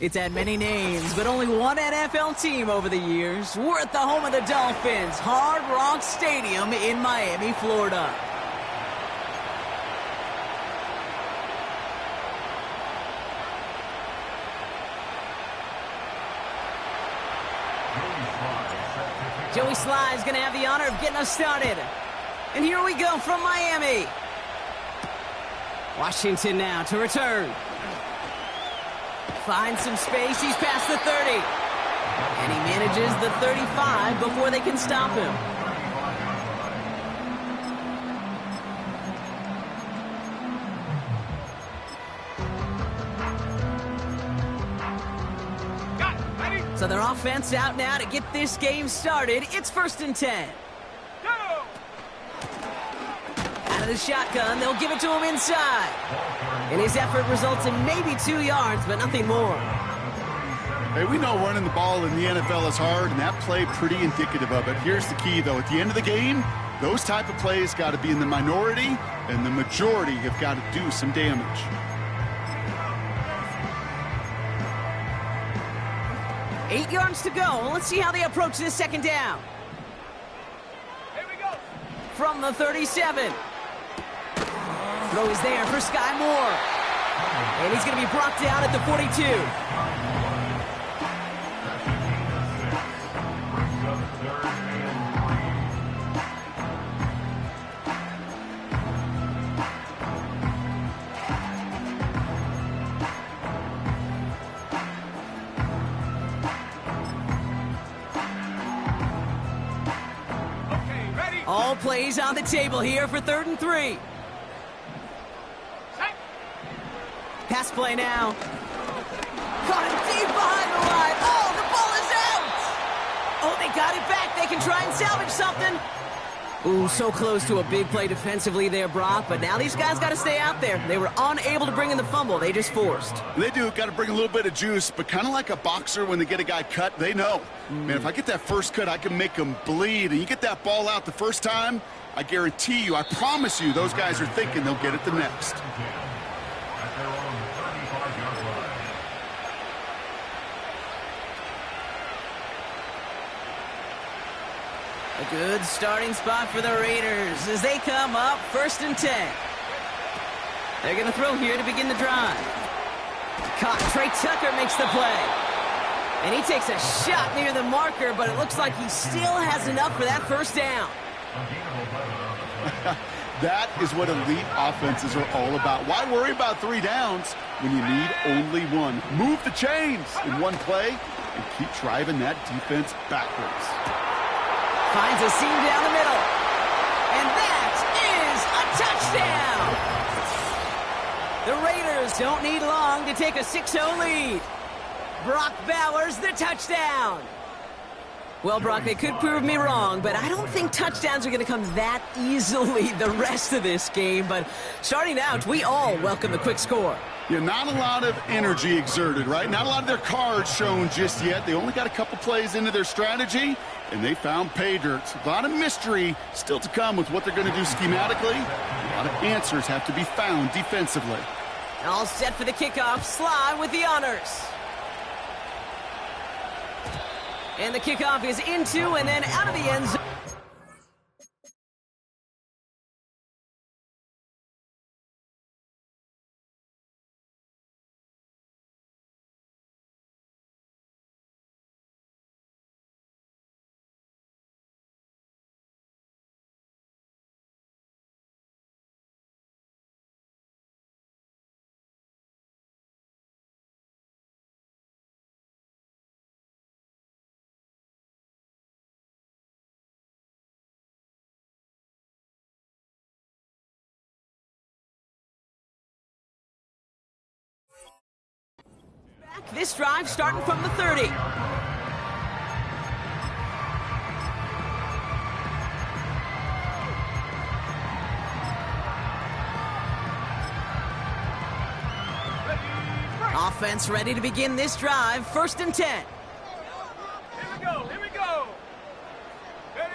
It's had many names, but only one NFL team over the years. We're at the home of the Dolphins, Hard Rock Stadium in Miami, Florida. Joey Sly is going to have the honor of getting us started. And here we go from Miami. Washington now to return. Finds some space. He's past the 30. And he manages the 35 before they can stop him. So their offense out now to get this game started. It's 1st and 10. Out of the shotgun, they'll give it to him inside. And his effort results in maybe 2 yards, but nothing more. Hey, we know running the ball in the NFL is hard, and that play pretty indicative of it. Here's the key, though. At the end of the game, those type of plays got to be in the minority, and the majority have got to do some damage. Eight yards to go. Let's see how they approach this second down. Here we go. From the 37. Throw is there for Sky Moore. And he's going to be brought down at the 42. All plays on the table here for 3rd and 3. Pass play now. Caught him deep behind the line. Oh, the ball is out! Oh, they got it back. They can try and salvage something. Ooh, so close to a big play defensively there, Brock. But now these guys got to stay out there. They were unable to bring in the fumble. They just forced. They do. Got to bring a little bit of juice. But kind of like a boxer when they get a guy cut, they know. Man, if I get that first cut, I can make him bleed. And you get that ball out the first time, I guarantee you, I promise you, those guys are thinking they'll get it the next. A good starting spot for the Raiders as they come up 1st and 10. They're going to throw here to begin the drive. Caught. Trey Tucker makes the play. And he takes a shot near the marker, but it looks like he still has enough for that first down. That is what elite offenses are all about. Why worry about 3 downs when you need only one? Move the chains in one play and keep driving that defense backwards. Finds a seam down the middle. And that is a touchdown! The Raiders don't need long to take a 6-0 lead. Brock Bowers, the touchdown! Well, Brock, they could prove me wrong, but I don't think touchdowns are going to come that easily the rest of this game. But starting out, we all welcome the quick score. Yeah, not a lot of energy exerted, right? Not a lot of their cards shown just yet. They only got a couple plays into their strategy, and they found pay dirt. A lot of mystery still to come with what they're going to do schematically. A lot of answers have to be found defensively. All set for the kickoff. Sly with the honors. And the kickoff is into and then out of the end zone. This drive starting from the 30. Offense ready to begin this drive. 1st and 10. Here we go. Here we go. Ready?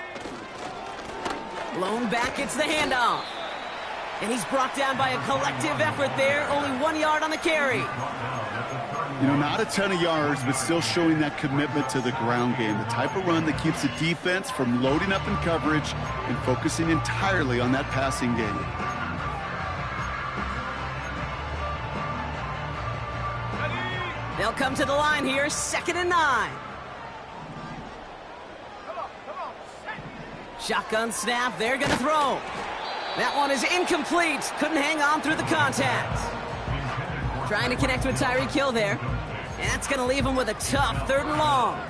Blown back, gets the handoff. And he's brought down by a collective effort there. Only 1 yard on the carry. You know, not a ton of yards, but still showing that commitment to the ground game. The type of run that keeps the defense from loading up in coverage and focusing entirely on that passing game. They'll come to the line here, 2nd and 9. Shotgun snap, they're going to throw. That one is incomplete. Couldn't hang on through the contact. Trying to connect with Tyreek Hill there. And that's going to leave him with a tough 3rd and long.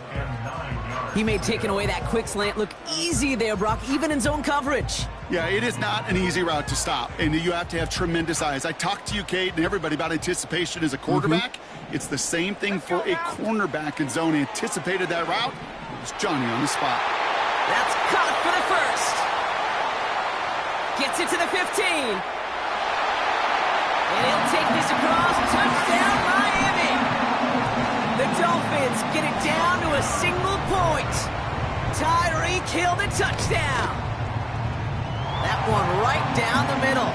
He made taking away that quick slant look easy there, Brock, even in zone coverage. Yeah, it is not an easy route to stop, and you have to have tremendous eyes. I talked to you, Kate, and everybody about anticipation as a quarterback. It's the same thing for a cornerback in zone. He anticipated that route. It was Johnny on the spot. That's caught for the first. Gets it to the 15. And he'll take this across. Touchdown, Miami. The Dolphins get it down to a single point. Tyreek Hill the touchdown. That one right down the middle.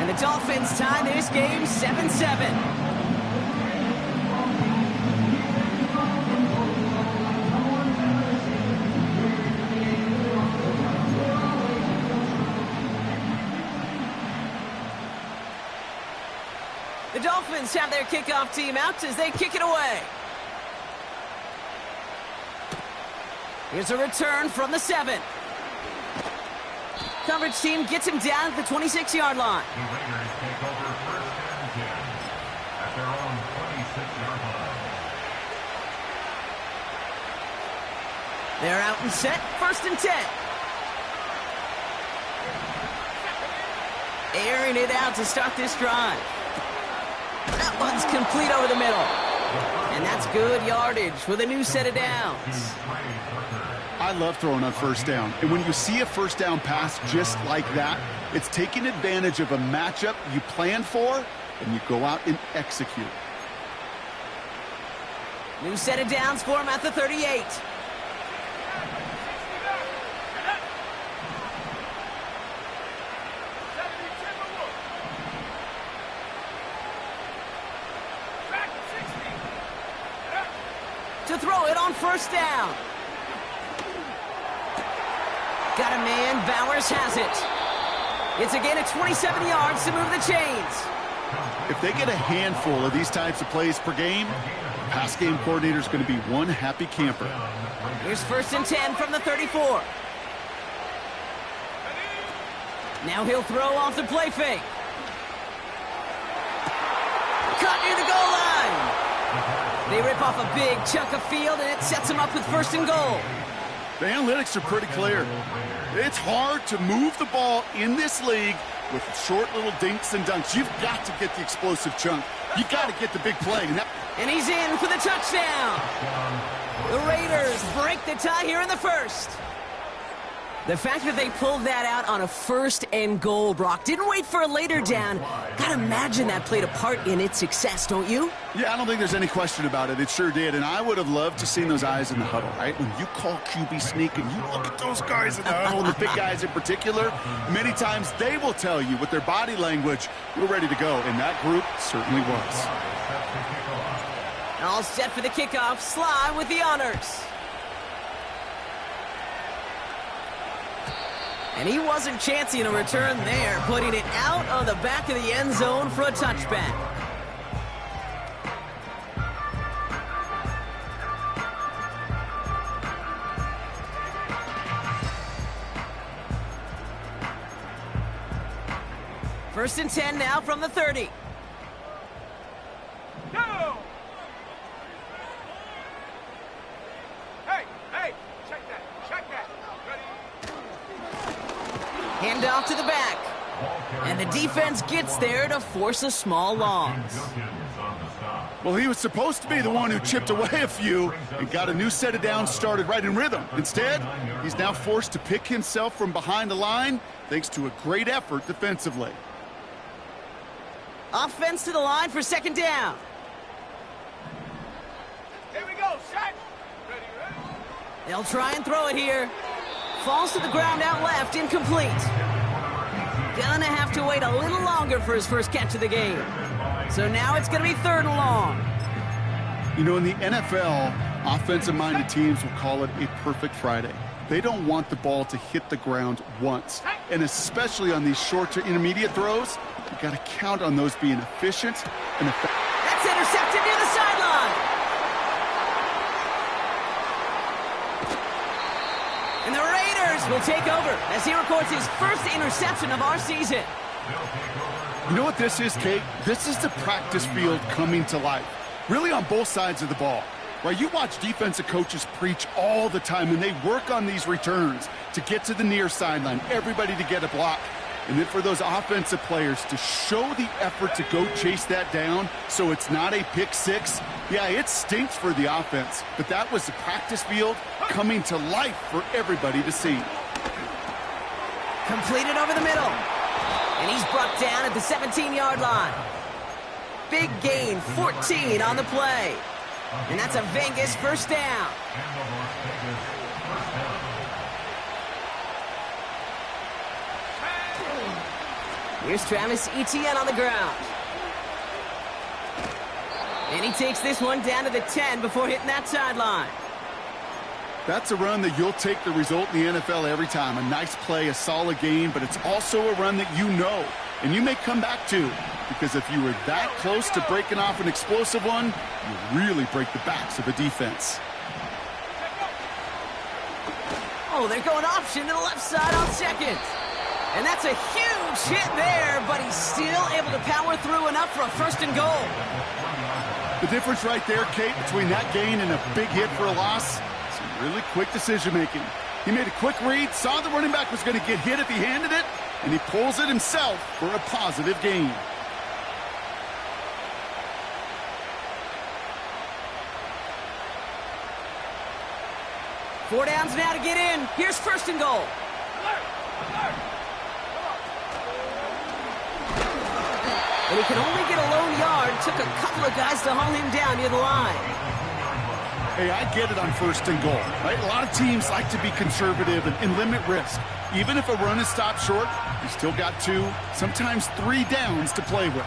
And the Dolphins tie this game 7-7. The Dolphins have their kickoff team out as they kick it away. Here's a return from the 7. Coverage team gets him down at the 26-yard line. The Raiders take over 1st and 10 at their own 26-yard line. They're out and set, 1st and 10. Airing it out to start this drive. That one's complete over the middle. And that's good yardage with a new set of downs. I love throwing on 1st down. And when you see a 1st down pass just like that, it's taking advantage of a matchup you plan for, and you go out and execute. New set of downs for him at the 38. To throw it on 1st down. Got a man, Bowers has it. It's a gain of 27 yards to move the chains. If they get a handful of these types of plays per game, the pass game coordinator is going to be one happy camper. Here's 1st and 10 from the 34. Now he'll throw off the play fake. Caught near the goal line. They rip off a big chunk of field, and it sets them up with 1st and goal. The analytics are pretty clear. It's hard to move the ball in this league with short little dinks and dunks. You've got to get the explosive chunk. You've got to get the big play. And he's in for the touchdown. The Raiders break the tie here in the 1st. The fact that they pulled that out on a 1st and goal, Brock, didn't wait for a later down. Gotta imagine that played a part in its success, don't you? Yeah, I don't think there's any question about it. It sure did. And I would have loved to seen those eyes in the huddle, right? When you call QB sneak and you look at those guys in the huddle, and the big guys in particular, many times they will tell you with their body language, we're ready to go. And that group certainly was. All set for the kickoff. Sly with the honors. And he wasn't chancing a return there, putting it out of the back of the end zone for a touchback. First and 10 now from the 30. Go! Hey, check that. Ready? Handoff to the back. And the defense gets there to force a small loss. Well, he was supposed to be the one who chipped away a few and got a new set of downs started right in rhythm. Instead, he's now forced to pick himself from behind the line thanks to a great effort defensively. Offense to the line for second down. Here we go, set. Ready. They'll try and throw it here. Falls to the ground out left, incomplete. Gonna have to wait a little longer for his first catch of the game. So now it's gonna be third and long. You know, in the NFL, offensive-minded teams will call it a perfect Friday. They don't want the ball to hit the ground once. And especially on these short to intermediate throws, you got to count on those being efficient and effective. That's intercepted near the sideline. And the Raiders will take over as he records his first interception of our season. You know what this is, Kate? This is the practice field coming to life. Really on both sides of the ball. Right, you watch defensive coaches preach all the time, and they work on these returns to get to the near sideline, everybody to get a block. And then for those offensive players to show the effort to go chase that down so it's not a pick six, yeah, it stinks for the offense. But that was the practice field coming to life for everybody to see. Completed over the middle. And he's brought down at the 17-yard line. Big gain, 14 on the play. And that's a Vegas first down. Here's Travis Etienne on the ground. And he takes this one down to the 10 before hitting that sideline. That's a run that you'll take the result in the NFL every time. A nice play, a solid game, but it's also a run that you know, and you may come back to. Because if you were that close to breaking off an explosive one, you really break the backs of a defense. Oh, they're going option to the left side on second. And that's a huge hit there, but he's still able to power through enough for a first and goal. The difference right there, Kate, between that gain and a big hit for a loss, some really quick decision-making. He made a quick read, saw the running back was going to get hit if he handed it, and he pulls it himself for a positive gain. Four downs now to get in. Here's first and goal. And he can only get a lone yard. Took a couple of guys to haul him down near the line. Hey, I get it on first and goal, right? A lot of teams like to be conservative and limit risk. Even if a run is stopped short, you still got 2, sometimes 3 downs to play with.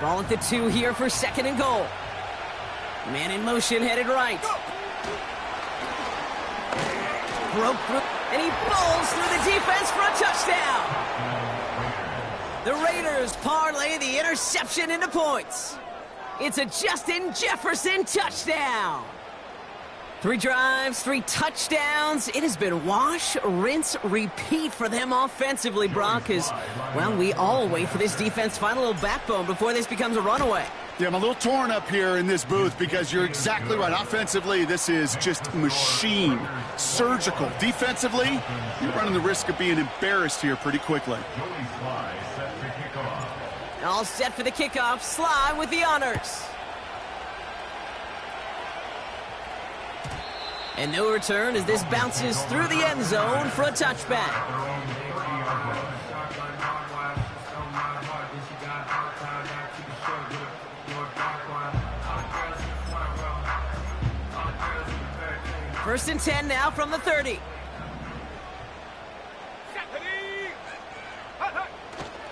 Ball at the 2 here for second and goal. Man in motion, headed right. Broke through, and he bowls through the defense for a touchdown. The Raiders parlay the interception into points. It's a Justin Jefferson touchdown. 3 drives, 3 touchdowns. It has been wash, rinse, repeat for them offensively, Brock, because, well, we all wait for this defense to find a little backbone before this becomes a runaway. Yeah, I'm a little torn up here in this booth because you're exactly right. Offensively, this is just machine, surgical. Defensively, you're running the risk of being embarrassed here pretty quickly. All set for the kickoff. Sly with the honors. And no return as this bounces through the end zone for a touchback. First and 10 now from the 30.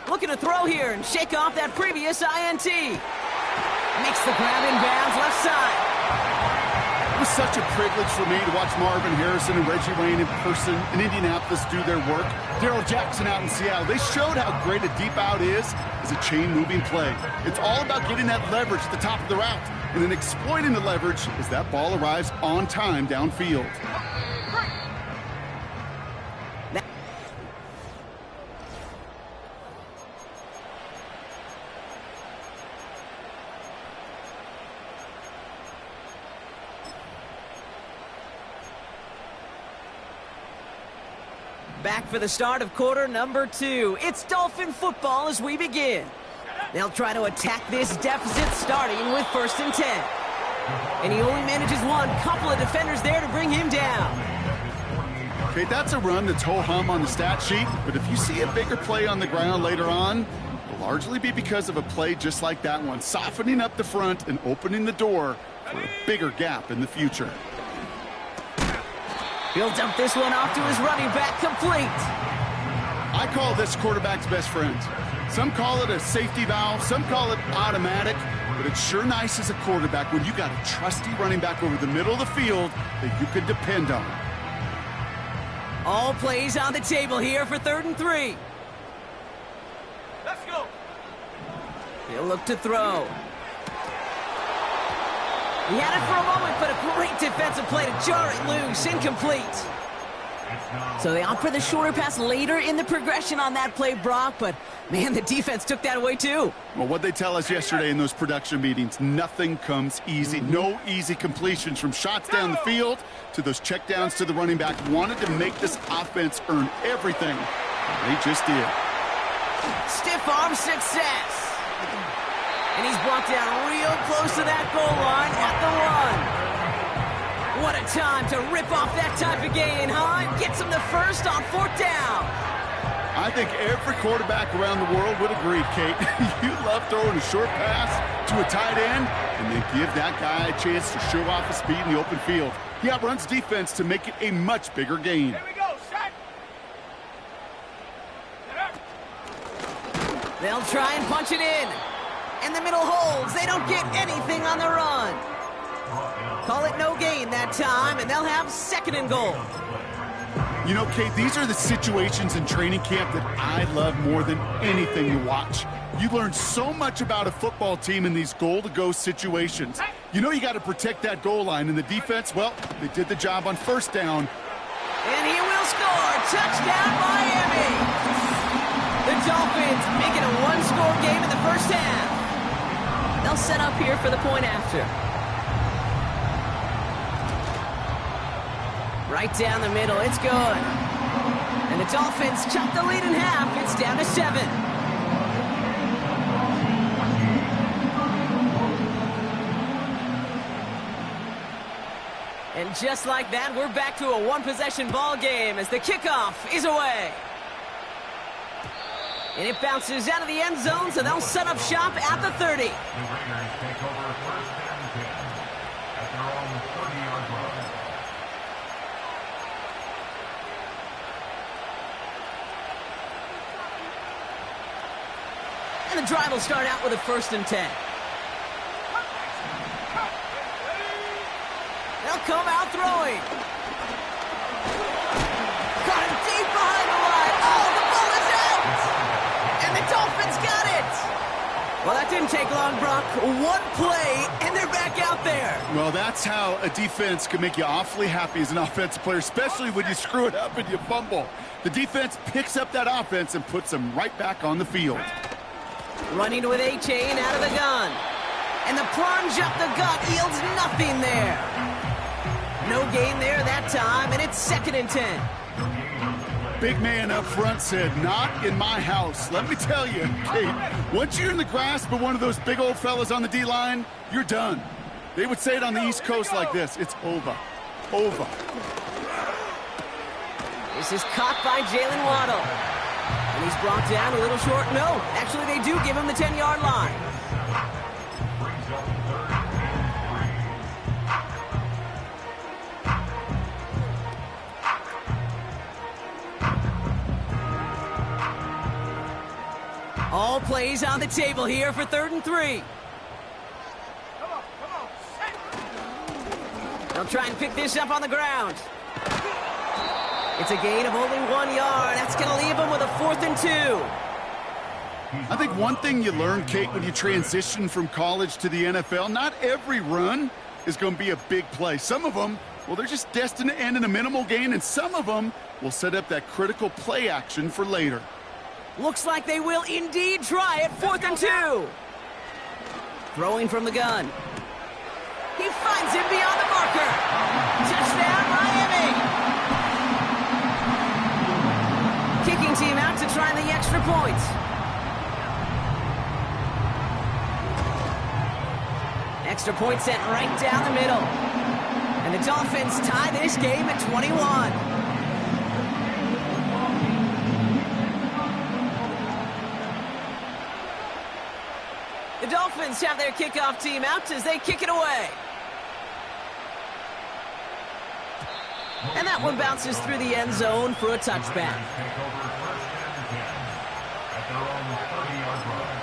Looking to throw here and shake off that previous INT. Makes the grab in bounds left side. It was such a privilege for me to watch Marvin Harrison and Reggie Wayne in person in Indianapolis do their work. Darryl Jackson out in Seattle. They showed how great a deep out is as a chain-moving play. It's all about getting that leverage at the top of the route and then exploiting the leverage as that ball arrives on time downfield. Back for the start of quarter number 2. It's Dolphin football as we begin. They'll try to attack this deficit starting with first and 10. And he only manages one. Couple of defenders there to bring him down. Okay, that's a run that's ho-hum on the stat sheet, but if you see a bigger play on the ground later on, largely be because of a play just like that one, softening up the front and opening the door for a bigger gap in the future. He'll dump this one off to his running back, complete. I call this quarterback's best friend. Some call it a safety valve, some call it automatic, but it's sure nice as a quarterback when you got a trusty running back over the middle of the field that you can depend on. All plays on the table here for 3rd and 3. Let's go. He'll look to throw. He had it for a moment, but a great defensive play to jar it loose. Incomplete. So they opt for the shorter pass later in the progression on that play, Brock, but man, the defense took that away too. Well, what they tell us yesterday in those production meetings, nothing comes easy. No easy completions from shots down the field to those checkdowns to the running back. Wanted to make this offense earn everything. They just did. Stiff arm success. And he's brought down real close to that goal line at the one. What a time to rip off that type of gain, huh? Gets him the first on 4th down. I think every quarterback around the world would agree, Kate. You love throwing a short pass to a tight end and then give that guy a chance to show off his speed in the open field. He outruns defense to make it a much bigger gain. Here we go, set. They'll try and punch it in. And the middle holds. They don't get anything on the run. Call it no gain that time, and they'll have 2nd and goal. You know, Kate, these are the situations in training camp that I love more than anything to watch. You learn so much about a football team in these goal-to-go situations. You know you got to protect that goal line, and the defense, well, they did the job on 1st down. And he will score. Touchdown, Miami. The Dolphins make it a one-score game in the 1st half. They'll set up here for the point after. Right down the middle, it's good. And the Dolphins chop the lead in half. It's down to 7. And just like that, we're back to a one-possession ball game as the kickoff is away. And it bounces out of the end zone, so they'll set up shop at the 30. The Raiders take over 1st and 10 at their own 30-yard line. And the drive will start out with a 1st and 10. They'll come out throwing. Got him deep behind the line. Oh, the ball is out! And the Dolphins got it! Well, that didn't take long, Brock. One play, and they're back out there. Well, that's how a defense can make you awfully happy as an offensive player, especially when you screw it up and you fumble. The defense picks up that offense and puts them right back on the field. Running with A-Chain out of the gun. And the plunge up the gut yields nothing there. No gain there that time, and it's 2nd and 10. Big man up front said, not in my house. Let me tell you, Kate, once you're in the grasp of one of those big old fellas on the D-line, you're done. They would say it on the East Coast like this, it's over. Over. This is caught by Jalen Waddle. And he's brought down a little short. No, actually they do give him the 10-yard line. Brings up 3rd and 3. All plays on the table here for 3rd and 3. Come on, set. They'll try and pick this up on the ground. It's a gain of only 1 yard. That's going to leave them with a 4th and 2. I think one thing you learn, Kate, when you transition from college to the NFL, not every run is going to be a big play. Some of them, well, they're just destined to end in a minimal gain, and some of them will set up that critical play action for later. Looks like they will indeed try it. 4th and 2. Throwing from the gun. He finds him beyond the marker. Touchdown, Miami. Kicking team out to try the extra point. Extra point sent right down the middle. And the Dolphins tie this game at 21. Dolphins have their kickoff team out as they kick it away. And that one bounces through the end zone for a touchback. Take over first and 10 at their own 30-yard line.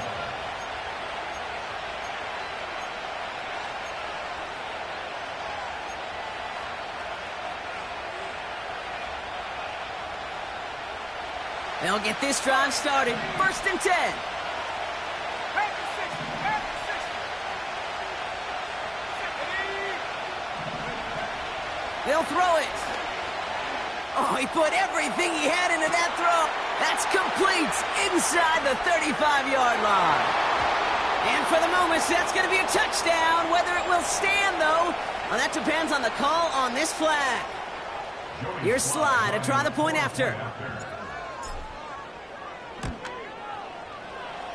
They'll get this drive started. First and 10. They'll throw it. Oh, he put everything he had into that throw. That's complete inside the 35-yard line. And for the moment, that's going to be a touchdown. Whether it will stand, though, well, that depends on the call on this flag. Here's Sly to try the point after.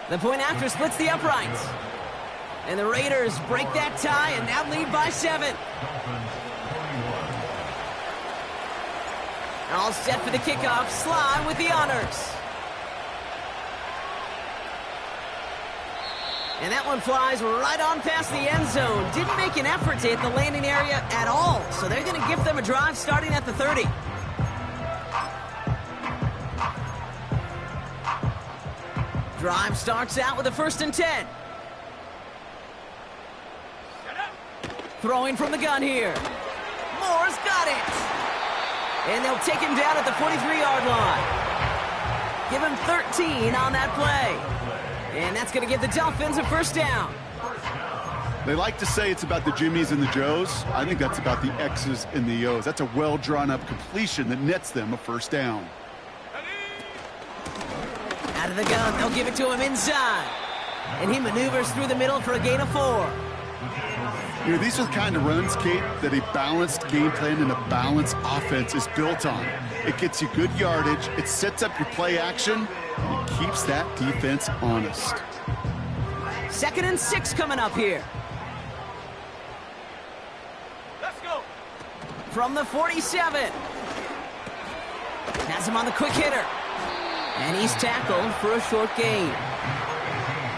The point after splits the uprights. And the Raiders break that tie and now lead by 7. All set for the kickoff. Sly with the honors. And that one flies right on past the end zone. Didn't make an effort to hit the landing area at all. So they're going to give them a drive starting at the 30. Drive starts out with a first and 10. Throwing from the gun here. Moore's got it. And they'll take him down at the 43-yard line. Give him 13 on that play. And that's going to give the Dolphins a first down. They like to say it's about the Jimmies and the Joes. I think that's about the X's and the O's. That's a well-drawn-up completion that nets them a first down. Out of the gun, they'll give it to him inside. And he maneuvers through the middle for a gain of 4. You know, these are the kind of runs, Kate, that a balanced game plan and a balanced offense is built on. It gets you good yardage, it sets up your play action, and it keeps that defense honest. 2nd and 6 coming up here. Let's go. From the 47. Has him on the quick hitter. And he's tackled for a short gain.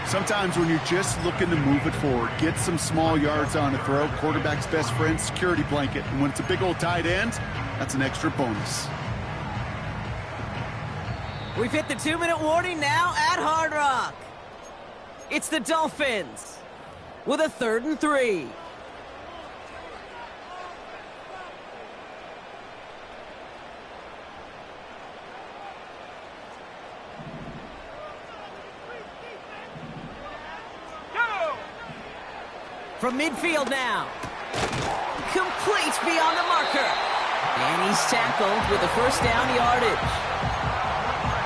Sometimes when you're just looking to move it forward, get some small yards on a throw, quarterback's best friend, security blanket. And when it's a big old tight end, that's an extra bonus. We've hit the 2-minute warning now at Hard Rock. It's the Dolphins with a 3rd and 3. From midfield now. Complete beyond the marker. And he's tackled with the first down yardage.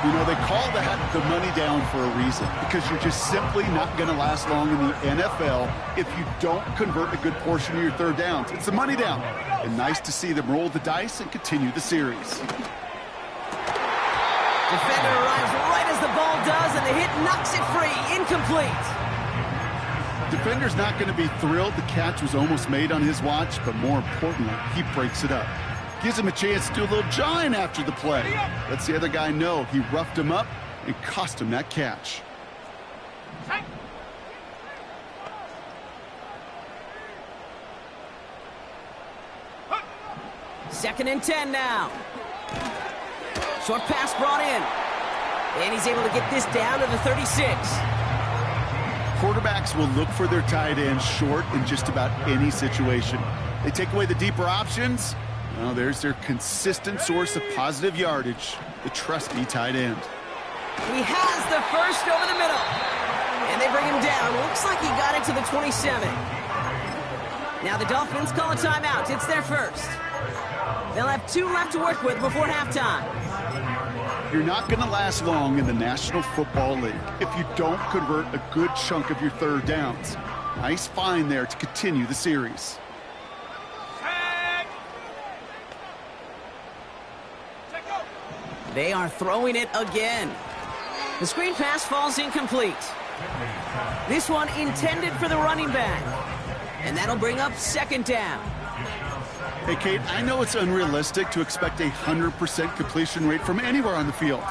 You know, they call that the money down for a reason, because you're just simply not going to last long in the NFL if you don't convert a good portion of your third downs. It's the money down. And nice to see them roll the dice and continue the series. Defender arrives right as the ball does, and the hit knocks it free. Incomplete. Defender's not going to be thrilled the catch was almost made on his watch, but more importantly, he breaks it up. Gives him a chance to do a little jawing after the play. Lets the other guy know he roughed him up and cost him that catch. 2nd and 10 now. Short pass brought in. And he's able to get this down to the 36. Quarterbacks will look for their tight end short in just about any situation. They take away the deeper options. Well, there's their consistent source of positive yardage, the trusty tight end. He has the first over the middle. And they bring him down. Looks like he got it to the 27. Now the Dolphins call a timeout. It's their first. They'll have 2 left to work with before halftime. You're not going to last long in the National Football League if you don't convert a good chunk of your third downs. Nice find there to continue the series. They are throwing it again. The screen pass falls incomplete. This one intended for the running back. And that'll bring up 2nd down. Hey, Kate, I know it's unrealistic to expect a 100% completion rate from anywhere on the field.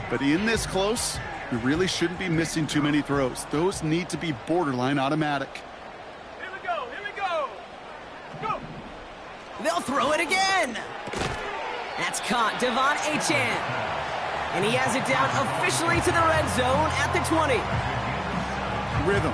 But in this close, You really shouldn't be missing too many throws. Those need to be borderline automatic. Here we go. Here we go. Go. They'll throw it again. That's caught. Devon Achane. And he has it down officially to the red zone at the 20. Rhythm.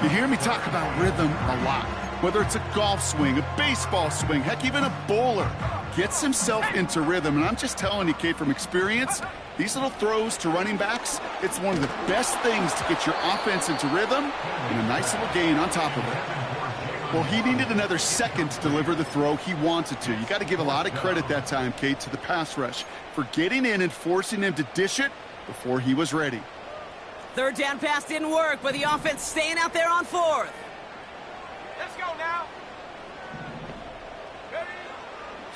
You hear me talk about rhythm a lot. Whether it's a golf swing, a baseball swing, heck, even a bowler gets himself into rhythm. And I'm just telling you, Kate, from experience, these little throws to running backs, it's one of the best things to get your offense into rhythm and a nice little gain on top of it. Well, he needed another second to deliver the throw he wanted to. You got to give a lot of credit that time, Kate, to the pass rush for getting in and forcing him to dish it before he was ready. Third down pass didn't work, but the offense staying out there on fourth. Let's go now. Ready?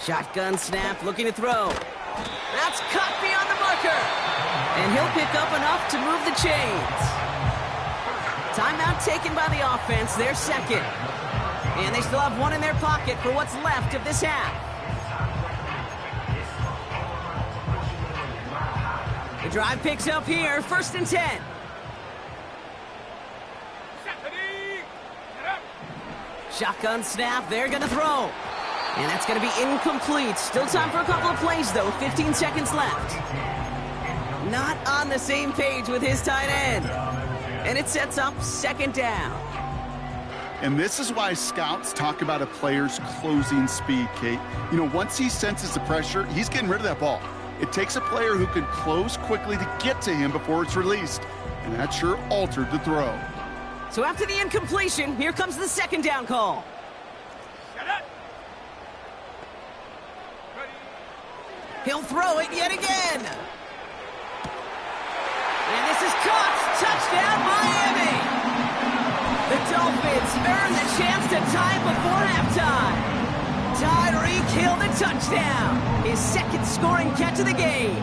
Shotgun snap, looking to throw. That's cut beyond the marker. And he'll pick up enough to move the chains. Timeout taken by the offense, their second. And they still have one in their pocket for what's left of this half. The drive picks up here, 1st and 10. Shotgun snap, they're going to throw. And that's going to be incomplete. Still time for a couple of plays, though. 15 seconds left. Not on the same page with his tight end. And it sets up 2nd down. And this is why scouts talk about a player's closing speed, Kate. You know, once he senses the pressure, he's getting rid of that ball. It takes a player who can close quickly to get to him before it's released. And that sure altered the throw. So after the incompletion, here comes the 2nd down call. Get it. Ready. He'll throw it yet again. And this is caught. Touchdown, Miami. The Dolphins earn the chance to tie before halftime. Tyreek Hill the touchdown. His 2nd scoring catch of the game.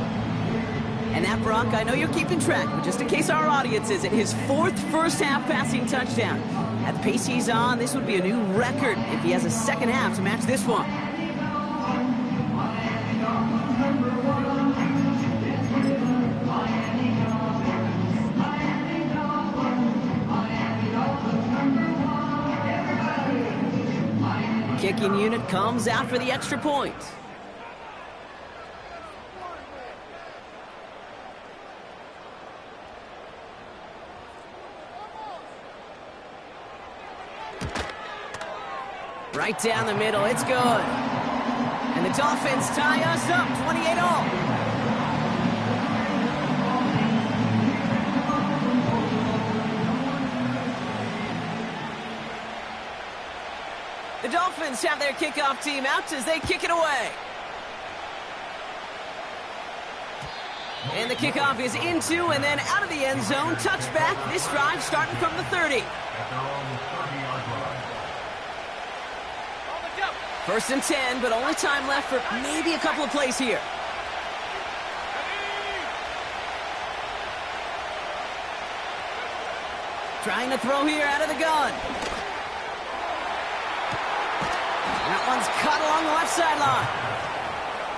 And that, Brock, I know you're keeping track, but just in case our audience isn't, his 4th first-half passing touchdown. At the pace he's on, this would be a new record if he has a second half to match this one. Kicking unit comes out for the extra point. Right down the middle, it's good. And the Dolphins tie us up, 28-all. The Dolphins have their kickoff team out as they kick it away. And the kickoff is into and then out of the end zone. Touchback, this drive starting from the 30. At their own 30-yard line. 1st and 10, but only time left for maybe a couple of plays here. Trying to throw here out of the gun. That one's cut along the left sideline.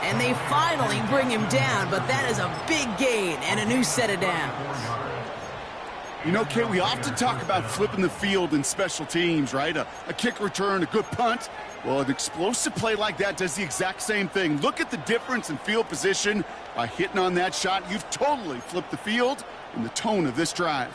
And they finally bring him down, but that is a big gain and a new set of downs. You know, Kate, we often talk about flipping the field in special teams, right? A kick return, a good punt. Well, an explosive play like that does the exact same thing. Look at the difference in field position. By hitting on that shot, you've totally flipped the field and the tone of this drive.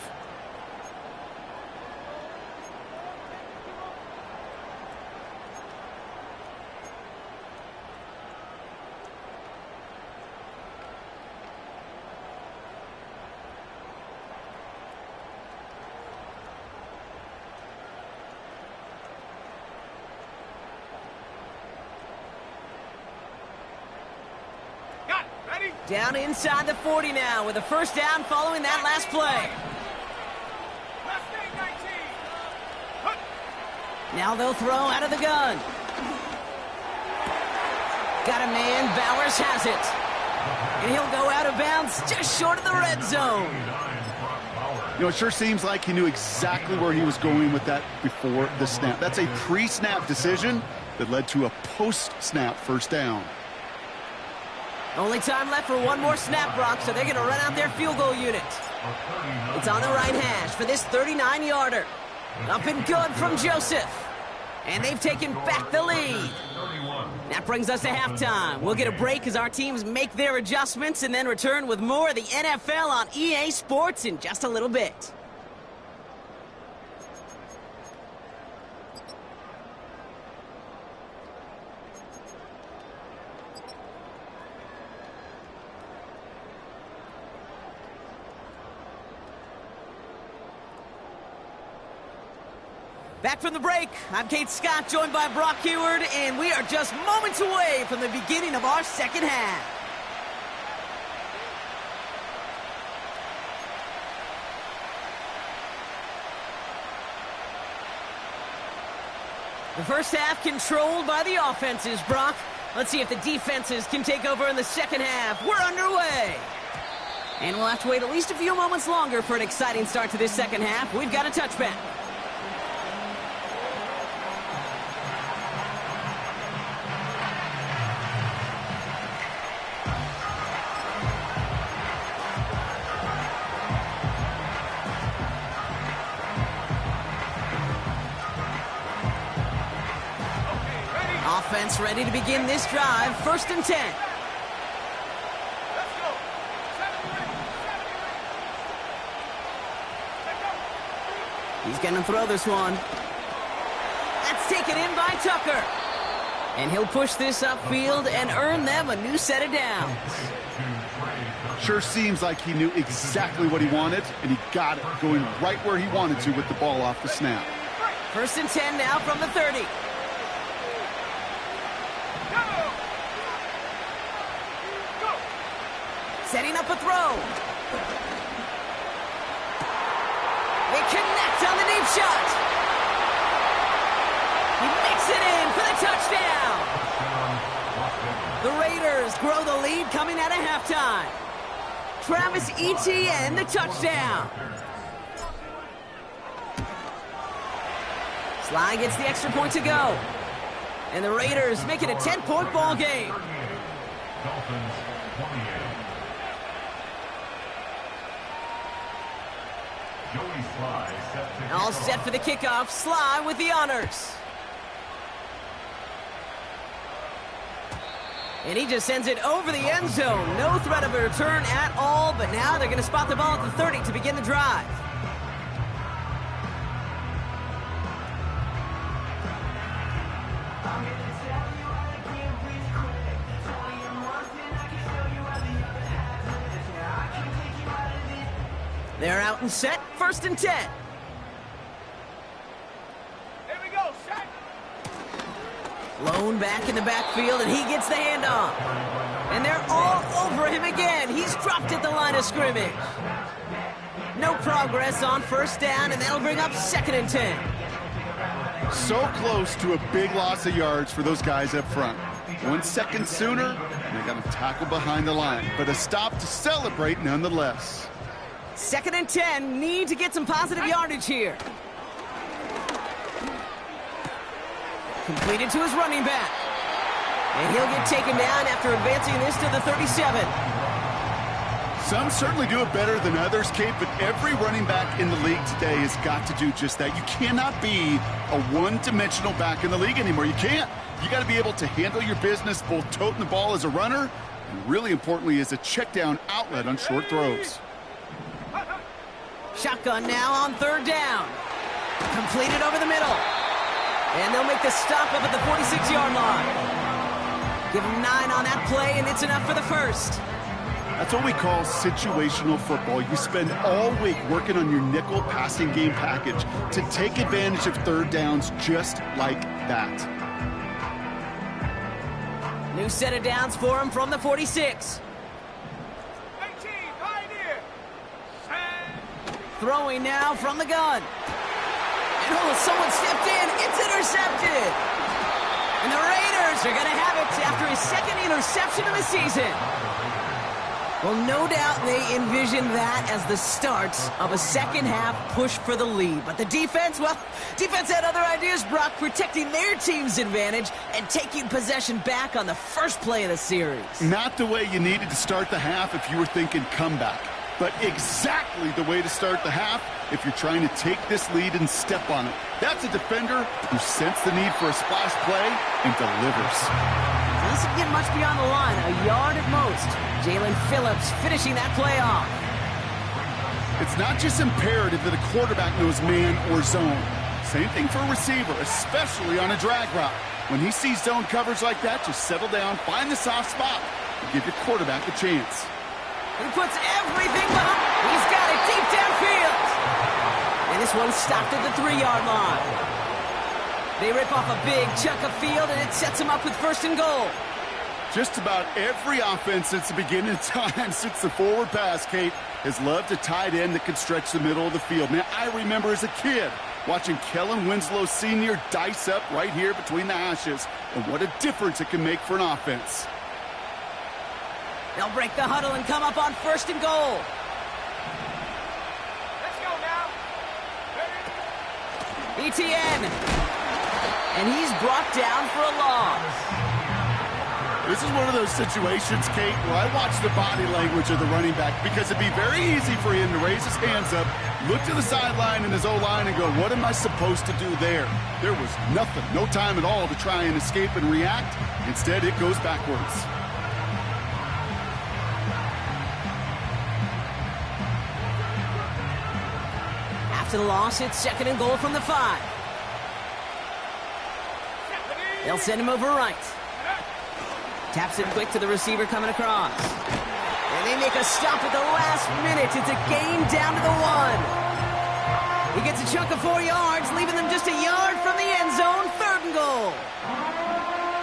Down inside the 40 now with a 1st down following that last play. Now they'll throw out of the gun. Got a man, Bowers has it. And he'll go out of bounds just short of the red zone. You know, it sure seems like he knew exactly where he was going with that before the snap. That's a pre-snap decision that led to a post-snap 1st down. Only time left for one more snap, Brock, so they're going to run out their field goal unit. It's on the right hash for this 39-yarder. Up and good from Joseph. And they've taken back the lead. That brings us to halftime. We'll get a break as our teams make their adjustments and then return with more of the NFL on EA Sports in just a little bit. Back from the break, I'm Kate Scott, joined by Brock Heward, and we are just moments away from the beginning of our second half. The first half controlled by the offenses, Brock. Let's see if the defenses can take over in the second half. We're underway. And we'll have to wait at least a few moments longer for an exciting start to this second half. We've got a touchback. Offense ready to begin this drive. 1st and 10. Let's go. 7-3. He's going to throw this one. That's taken in by Tucker. And he'll push this upfield and earn them a new set of downs. Sure seems like he knew exactly what he wanted, and he got it going right where he wanted to with the ball off the snap. 1st and 10 now from the 30. Setting up a throw. They connect on the deep shot. He makes it in for the touchdown. The Raiders grow the lead coming out of halftime. Travis Etienne, the touchdown. Sly gets the extra point to go. And the Raiders make it a 10-point ball game. Dolphins 28. All set for the kickoff. Sly with the honors. And he just sends it over the end zone. No threat of a return at all, but now they're going to spot the ball at the 30 to begin the drive. They're out and set. 1st and 10. Here we go, set. Lone back in the backfield, and he gets the handoff. And they're all over him again. He's dropped at the line of scrimmage. No progress on 1st down, and that'll bring up 2nd and 10. So close to a big loss of yards for those guys up front. 1 second sooner, and they got to tackle behind the line. But a stop to celebrate nonetheless. 2nd and 10, need to get some positive yardage here. Completed to his running back. And he'll get taken down after advancing this to the 37. Some certainly do it better than others, Kate, but every running back in the league today has got to do just that. You cannot be a one-dimensional back in the league anymore. You can't. You got to be able to handle your business, both toting the ball as a runner, and really importantly as a check-down outlet on short throws. Shotgun now on 3rd down. Completed over the middle. And they'll make the stop up at the 46-yard line. Give them 9 on that play, and it's enough for the 1st. That's what we call situational football. You spend all week working on your nickel passing game package to take advantage of 3rd downs just like that. New set of downs for him from the 46. 18, pioneer. Throwing now from the gun. And someone stepped in. It's intercepted. And the Raiders are going to have it after his 2nd interception of the season. Well, no doubt they envisioned that as the start of a second-half push for the lead. But the defense, well, defense had other ideas, Brock, protecting their team's advantage and taking possession back on the first play of the series. Not the way you needed to start the half if you were thinking comeback. but exactly the way to start the half if you're trying to take this lead and step on it. That's a defender who sensed the need for a splash play and delivers. Doesn't get much beyond the line, a yard at most. Jalen Phillips finishing that play off. It's not just imperative that a quarterback knows man or zone. Same thing for a receiver, especially on a drag route. When he sees zone coverage like that, just settle down, find the soft spot, and give your quarterback a chance. He puts everything behind. He's got it deep downfield. And this one's stopped at the 3-yard line. They rip off a big chunk of field, and it sets them up with 1st and goal. Just about every offense since the beginning of time, since the forward pass, Kate, has loved a tight end that can stretch the middle of the field. Man, I remember as a kid watching Kellen Winslow Sr. dice up right here between the hashes, and what a difference it can make for an offense. They'll break the huddle and come up on 1st and goal. Let's go now. Ready? ETN. And he's brought down for a loss. This is one of those situations, Kate, where I watch the body language of the running back, because it'd be very easy for him to raise his hands up, look to the sideline in his O-line and go, what am I supposed to do there? There was nothing, no time at all to try and escape and react. Instead, it goes backwards. After the loss, it's 2nd and goal from the 5. They'll send him over right. Taps it quick to the receiver coming across. And they make a stop at the last minute. It's a gain down to the 1. He gets a chunk of 4 yards, leaving them just a yard from the end zone. 3rd and goal.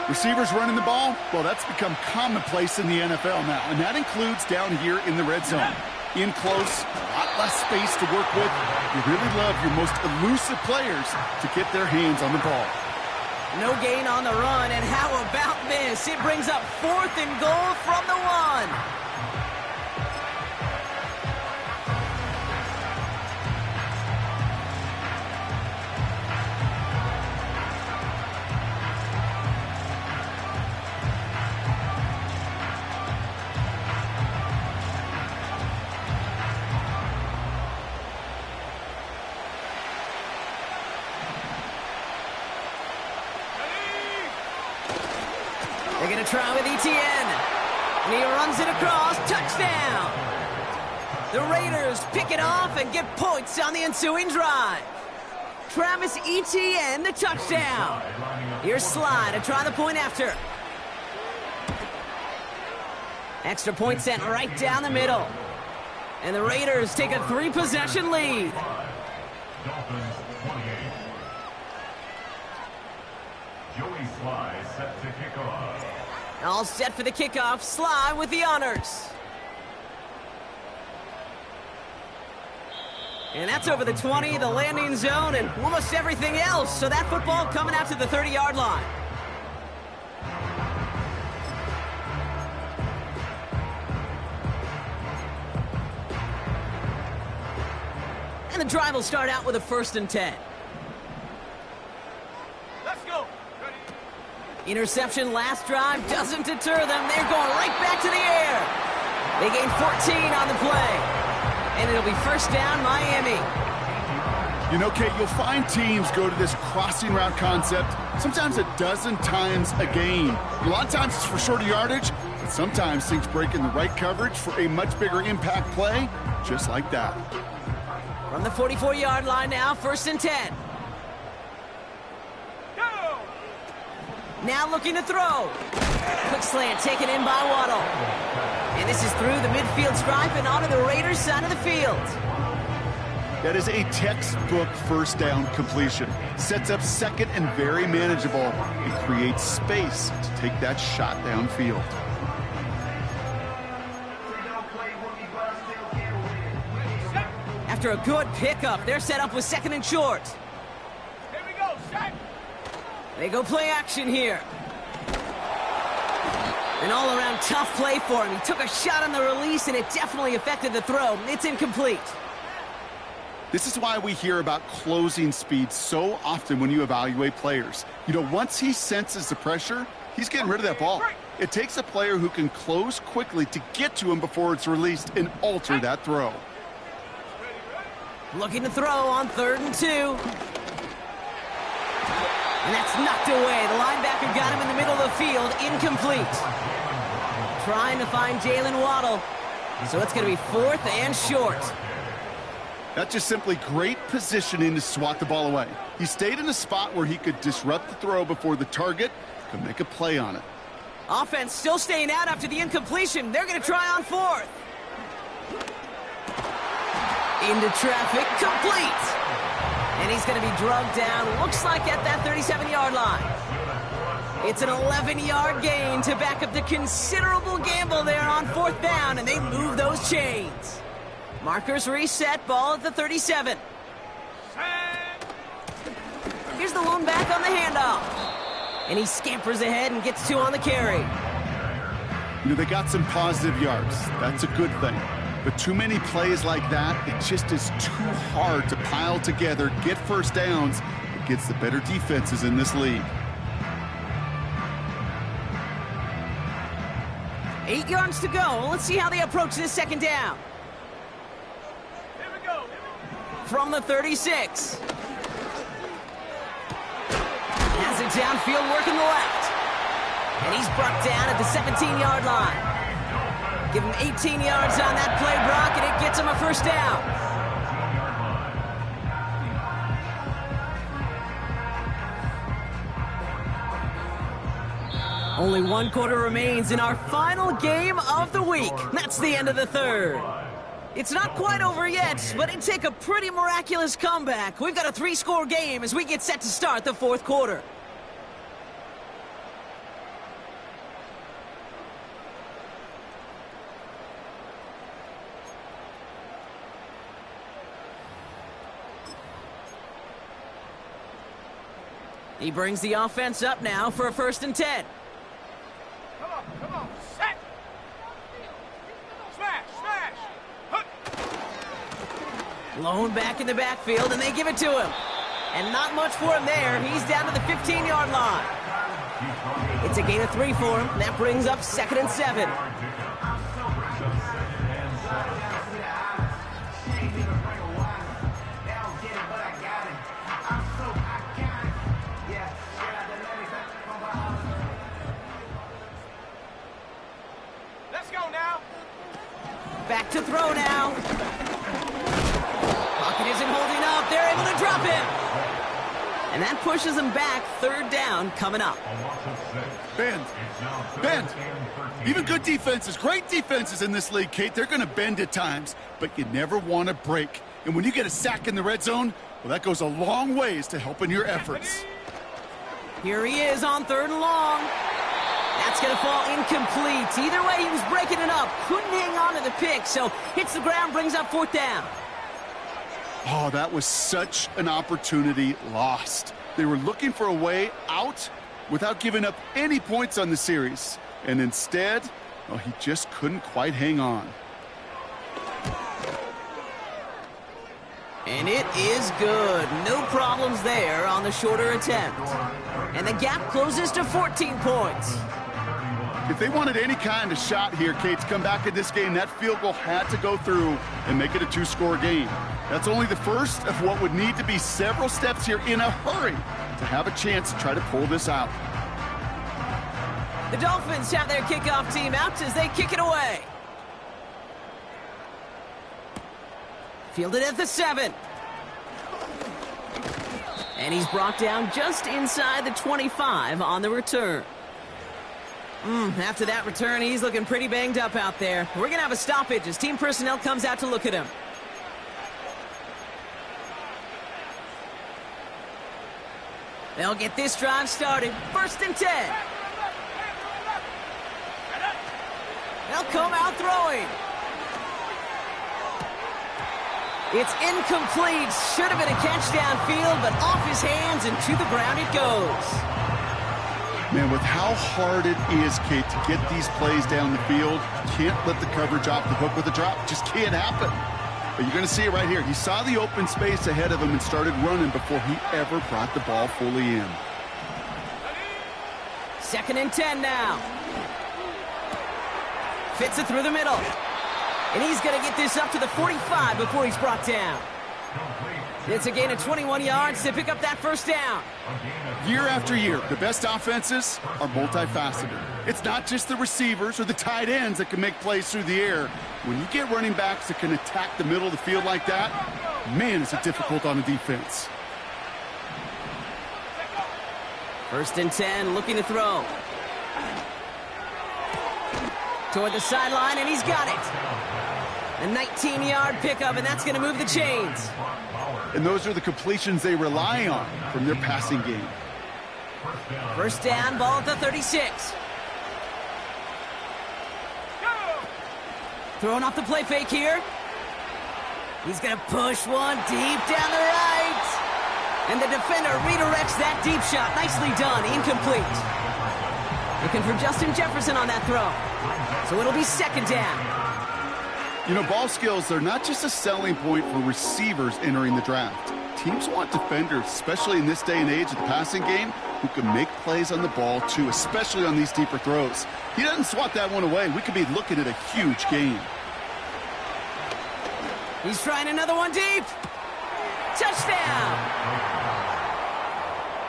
Receivers running the ball, well, that's become commonplace in the NFL now, and that includes down here in the red zone. In close, a lot less space to work with. You really love your most elusive players to get their hands on the ball. No gain on the run, and how about this? It brings up 4th and goal from the 1. They're going to try with ETN. And he runs it across. Touchdown. The Raiders pick it off and get points on the ensuing drive. Travis Etienne, the touchdown. Here's Sly to try the point after. Extra point sent right down the middle. And the Raiders take a 3-possession lead. Dolphins 28. Joey Sly set to kick off. All set for the kickoff. Sly with the honors. And that's over the 20, the landing zone, and almost everything else. So that football coming out to the 30-yard line. And the drive will start out with a 1st and 10. Let's go. Ready? Interception last drive doesn't deter them. They're going right back to the air. They gain 14 on the play. And it'll be 1st down, Miami. You know, Kate, you'll find teams go to this crossing route concept sometimes a dozen times a game. A lot of times it's for shorter yardage, but sometimes things break in the right coverage for a much bigger impact play, just like that. From the 44-yard line now, 1st and 10. Go! Now looking to throw. Quick slant taken in by Waddle. And this is through the midfield stripe and onto the Raiders' side of the field. That is a textbook 1st down completion. Sets up 2nd and very manageable and creates space to take that shot downfield. After a good pickup, they're set up with 2nd and short. Here we go. Set. They go play action here. An all-around tough play for him. He took a shot on the release, and it definitely affected the throw. It's incomplete. This is why we hear about closing speed so often when you evaluate players. You know, once he senses the pressure, he's getting rid of that ball. It takes a player who can close quickly to get to him before it's released and alter that throw. Looking to throw on 3rd and 2. And that's knocked away. The linebacker got him in the middle of the field. Incomplete. Trying to find Jalen Waddle. So it's going to be 4th and short. That's just simply great positioning to swat the ball away. He stayed in a spot where he could disrupt the throw before the target could make a play on it. Offense still staying out after the incompletion. They're going to try on 4th. Into traffic, complete. And he's going to be drugged down, looks like at that 37-yard line. It's an 11-yard gain to back up the considerable gamble there on 4th down, and they move those chains. Markers reset, ball at the 37. Here's the lone back on the handoff. And he scampers ahead and gets 2 on the carry. You know, they got some positive yards. That's a good thing. But too many plays like that, it just is too hard to pile together, get first downs against the better defenses in this league. 8 yards to go. Let's see how they approach this 2nd down. Here we go. From the 36. Has it downfield, working the left. And he's brought down at the 17-yard line. Give him 18 yards on that play, Brock, and it gets him a 1st down. Only 1 quarter remains in our final game of the week. That's the end of the 3rd. It's not quite over yet, but it'd take a pretty miraculous comeback. We've got a 3-score game as we get set to start the 4th quarter. He brings the offense up now for a 1st and 10. Come on, set. Smash, smash. Hook. Lone back in the backfield, and they give it to him. And not much for him there. He's down to the 15-yard line. It's a gain of 3 for him. That brings up 2nd and 7. Back to throw now. Pocket isn't holding up. They're able to drop him. And that pushes them back. 3rd down coming up. Bend. Bend. Even good defenses, great defenses in this league, Kate, they're going to bend at times, but you never want to break. And when you get a sack in the red zone, well, that goes a long ways to helping your efforts. Here he is on 3rd and long. That's going to fall incomplete. Either way, he was breaking it up. Couldn't hang on to the pick, so hits the ground, brings up 4th down. Oh, that was such an opportunity lost. They were looking for a way out without giving up any points on the series. And instead, well, he just couldn't quite hang on. And it is good. No problems there on the shorter attempt. And the gap closes to 14 points. If they wanted any kind of shot here, Kate, to come back in this game, that field goal had to go through and make it a 2-score game. That's only the first of what would need to be several steps here in a hurry to have a chance to try to pull this out. The Dolphins have their kickoff team out as they kick it away. Fielded at the 7. And he's brought down just inside the 25 on the return. After that return, he's looking pretty banged up out there. We're going to have a stoppage as team personnel comes out to look at him. They'll get this drive started. 1st and 10. They'll come out throwing. It's incomplete. Should have been a catch downfield, but off his hands and to the ground it goes. Man, with how hard it is, Kate, to get these plays down the field, you can't let the coverage off the hook with a drop. It just can't happen. But you're going to see it right here. He saw the open space ahead of him and started running before he ever brought the ball fully in. 2nd and 10 now. Fits it through the middle. And he's going to get this up to the 45 before he's brought down. It's a gain of 21 yards to pick up that first down. Year after year, the best offenses are multifaceted. It's not just the receivers or the tight ends that can make plays through the air. When you get running backs that can attack the middle of the field like that, man, is it difficult on the defense. 1st and 10, looking to throw. Toward the sideline, and he's got it. A 19-yard pickup, and that's going to move the chains. And those are the completions they rely on from their passing game. 1st down, ball at the 36. Throwing off the play fake here. He's going to push one deep down the right. And the defender redirects that deep shot. Nicely done, incomplete. Looking for Justin Jefferson on that throw. So it'll be 2nd down. You know, ball skills, they're not just a selling point for receivers entering the draft. Teams want defenders, especially in this day and age of the passing game, who can make plays on the ball, too, especially on these deeper throws. He doesn't swat that one away. We could be looking at a huge game. He's trying another one deep. Touchdown!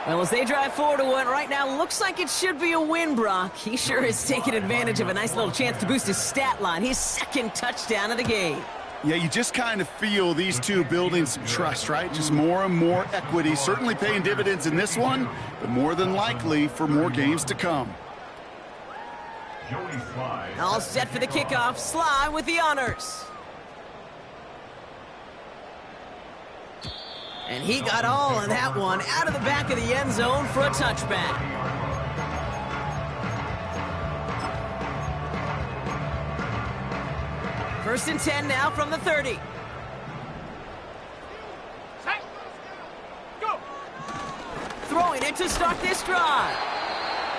Well, as they drive forward to what right now looks like it should be a win, Brock. He sure is taking advantage of a nice little chance to boost his stat line. His 2nd touchdown of the game. Yeah, you just kind of feel these two building some trust, right? Just more and more equity, certainly paying dividends in this one, but more than likely for more games to come. All set for the kickoff. Sly with the honors. And he got all of that one out of the back of the end zone for a touchback. First and 10 now from the 30. Set. Go. Throwing it to start this drive.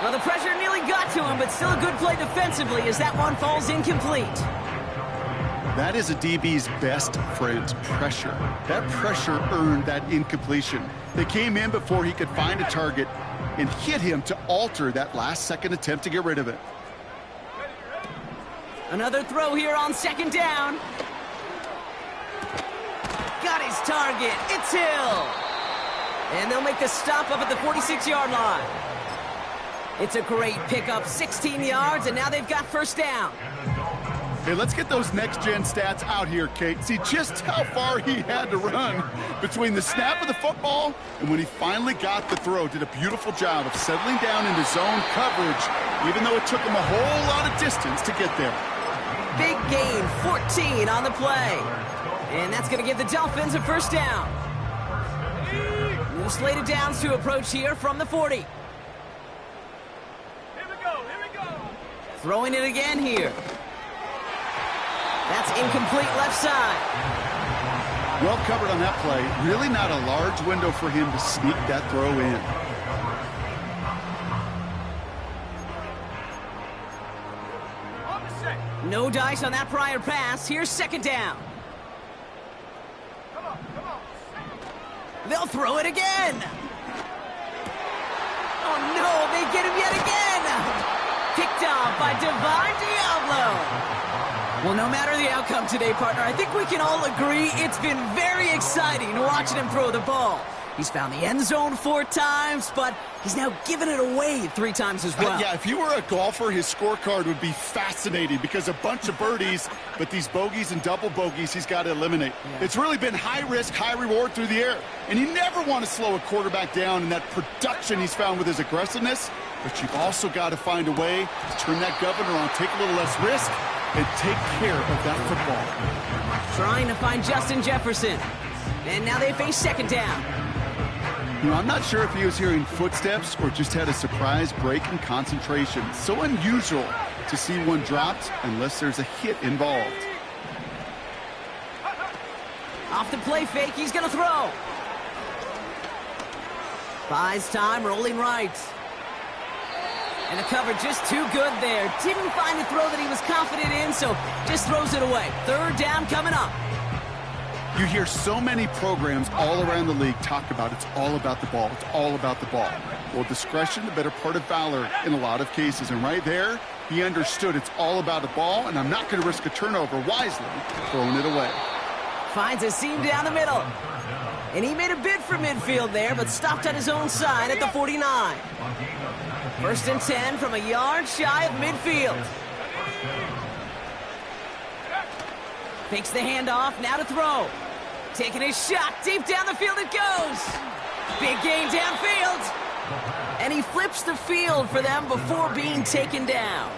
Well, the pressure nearly got to him, but still a good play defensively as that one falls incomplete. That is a DB's best friend, pressure. That pressure earned that incompletion. They came in before he could find a target and hit him to alter that last-second attempt to get rid of it. Another throw here on 2nd down. Got his target. It's Hill. And they'll make the stop up at the 46-yard line. It's a great pickup, 16 yards, and now they've got 1st down. Hey, let's get those next-gen stats out here, Kate. See just how far he had to run between the snap of the football and when he finally got the throw. Did a beautiful job of settling down into zone coverage, even though it took him a whole lot of distance to get there. Big gain, 14 on the play. And that's going to give the Dolphins a 1st down. New slated downs to approach here from the 40. Here we go. Here we go. Throwing it again here. That's incomplete left side. Well covered on that play. Really not a large window for him to sneak that throw in. On the set. No dice on that prior pass. Here's 2nd down. Come on. They'll throw it again. Oh, no, they get him yet again. Picked off by Divine Diablo. Well, no matter the outcome today, partner, I think we can all agree it's been very exciting watching him throw the ball. He's found the end zone 4 times, but he's now given it away 3 times as well. Yeah, if you were a golfer, his scorecard would be fascinating because a bunch of birdies, but these bogeys and double bogeys he's got to eliminate. Yeah. It's really been high risk, high reward through the air. And you never want to slow a quarterback down in that production he's found with his aggressiveness, but you've also got to find a way to turn that governor on, take a little less risk, and take care of that football. Trying to find Justin Jefferson. And now they face 2nd down. You know, I'm not sure if he was hearing footsteps or just had a surprise break in concentration. So unusual to see one dropped unless there's a hit involved. Off the play fake, he's going to throw. Buys time, rolling right. And the cover just too good there. Didn't find a throw that he was confident in, so just throws it away. 3rd down coming up. You hear so many programs all around the league talk about it's all about the ball. It's all about the ball. Well, discretion, the better part of valor in a lot of cases. And right there, he understood it's all about the ball, and I'm not going to risk a turnover, wisely throwing it away. Finds a seam down the middle. And he made a bid for midfield there, but stopped on his own side at the 49. First and 10 from a yard shy of midfield. Fakes the handoff, now to throw. Taking his shot, deep down the field it goes. Big gain downfield. And he flips the field for them before being taken down.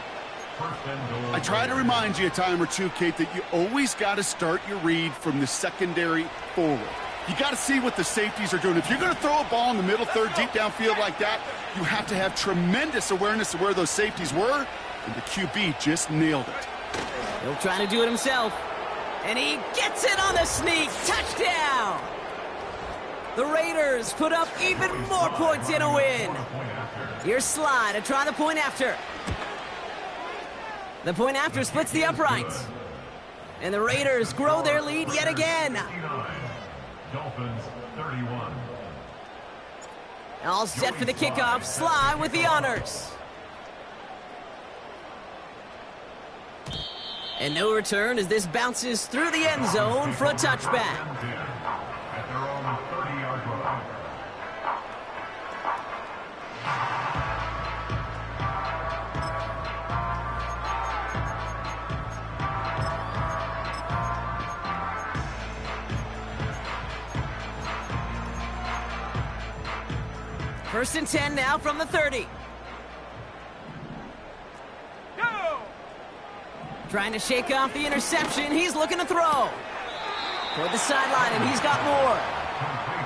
I try to remind you a time or two, Kate, that you always got to start your read from the secondary forward. You got to see what the safeties are doing. If you're going to throw a ball in the middle third, deep downfield like that, you have to have tremendous awareness of where those safeties were, and the QB just nailed it. He'll try to do it himself. And he gets it on the sneak. Touchdown! The Raiders put up even more points in a win. Here's Sly to try the point after. The point after splits the uprights. And the Raiders grow their lead yet again. Dolphins 31. All set for the kickoff. Sly with the honors. And no return as this bounces through the end zone for a touchback. At their own 30-yard line. First and 10 now from the 30. Go! Trying to shake off the interception. He's looking to throw. Toward the sideline, and he's got more.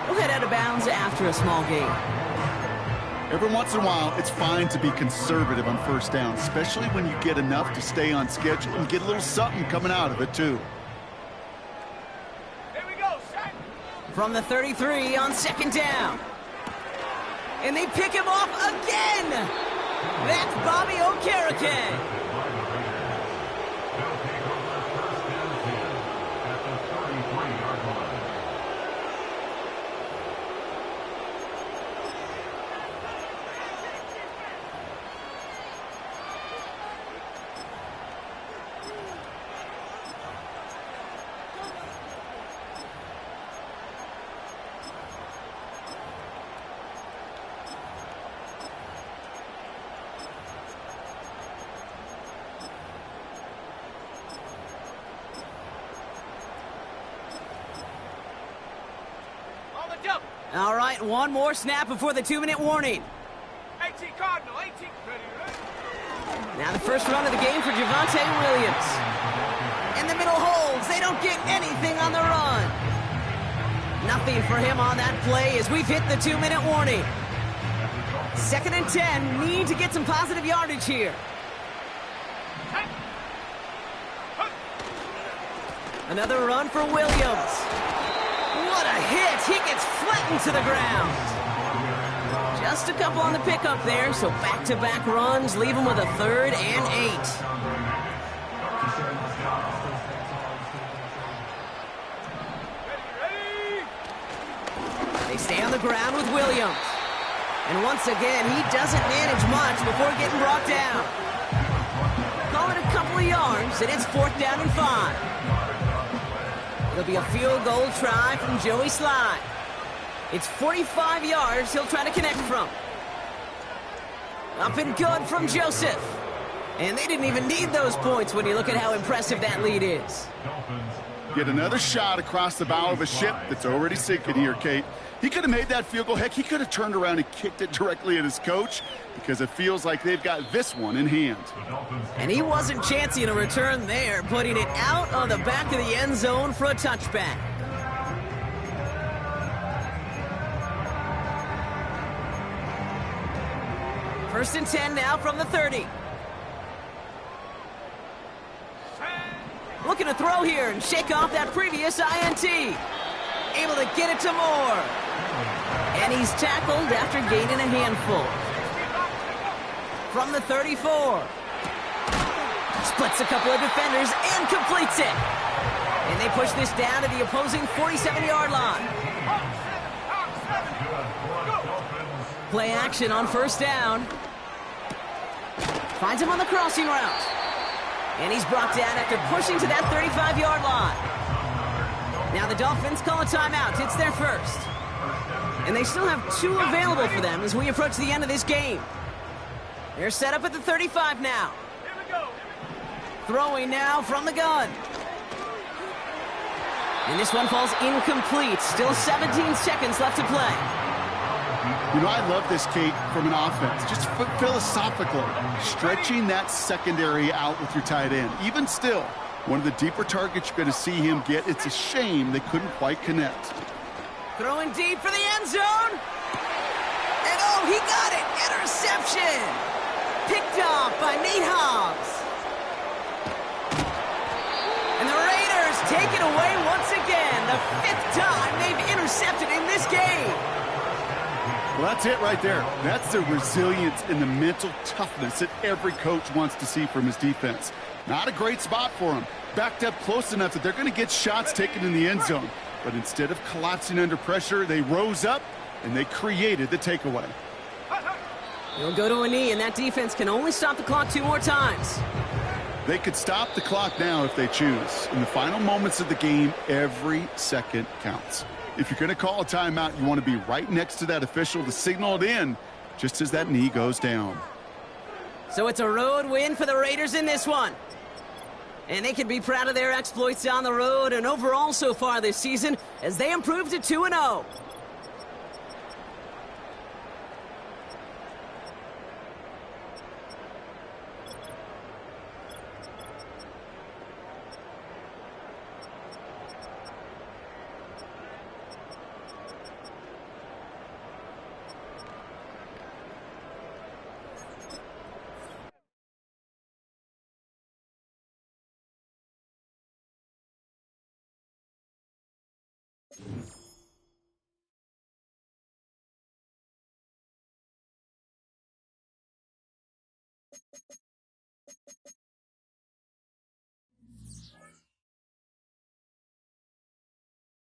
He'll head out of bounds after a small gain. Every once in a while, it's fine to be conservative on first down, especially when you get enough to stay on schedule and get a little something coming out of it, too. Here we go, set! From the 33 on second down. And they pick him off again. That's Bobby Okereke. All right, one more snap before the 2-minute warning. 18 Cardinal, 18. Ready? Now the first run of the game for Javonte Williams. In the middle holds. They don't get anything on the run. Nothing for him on that play as we've hit the 2-minute warning. Second and 10. Need to get some positive yardage here. Another run for Williams. What a hit! He gets flattened to the ground. Just a couple on the pickup there, so back-to-back runs leave him with a 3rd and 8. Ready? They stay on the ground with Williams. And once again, he doesn't manage much before getting brought down. Call it a couple of yards, and it's 4th down and 5. It'll be a field goal try from Joey Sly. It's 45 yards he'll try to connect from. Up and good from Joseph. And they didn't even need those points when you look at how impressive that lead is. Get another shot across the bow of a ship that's already sinking here, Kate. He could have made that field goal. Heck, he could have turned around and kicked it directly at his coach because it feels like they've got this one in hand. And he wasn't chancing a return there, putting it out on the back of the end zone for a touchback. First and 10 now from the 30. Looking to throw here and shake off that previous INT. Able to get it to Moore. And he's tackled after gaining a handful. From the 34. Splits a couple of defenders and completes it. And they push this down to the opposing 47-yard line. Play action on first down. Finds him on the crossing route. And he's brought down after pushing to that 35-yard line. Now the Dolphins call a timeout. It's their first. And they still have 2 available for them as we approach the end of this game. They're set up at the 35 now. Throwing now from the gun. And this one falls incomplete. Still 17 seconds left to play. You know, I love this, Kate, from an offense. Just philosophically, stretching that secondary out with your tight end. Even still, one of the deeper targets you're going to see him get. It's a shame they couldn't quite connect. Throwing deep for the end zone. And oh, he got it. Interception. Picked off by Nate Hobbs. And the Raiders take it away once again. The 5th time they've intercepted in this game. Well, that's it right there. That's the resilience and the mental toughness that every coach wants to see from his defense. Not a great spot for him. Backed up close enough that they're going to get shots taken in the end zone. But instead of collapsing under pressure, they rose up and they created the takeaway. He'll go to a knee, and that defense can only stop the clock 2 more times. They could stop the clock now if they choose. In the final moments of the game, every second counts. If you're going to call a timeout, you want to be right next to that official to signal it in just as that knee goes down. So it's a road win for the Raiders in this one. And they can be proud of their exploits down the road and overall so far this season as they improve to 2-0.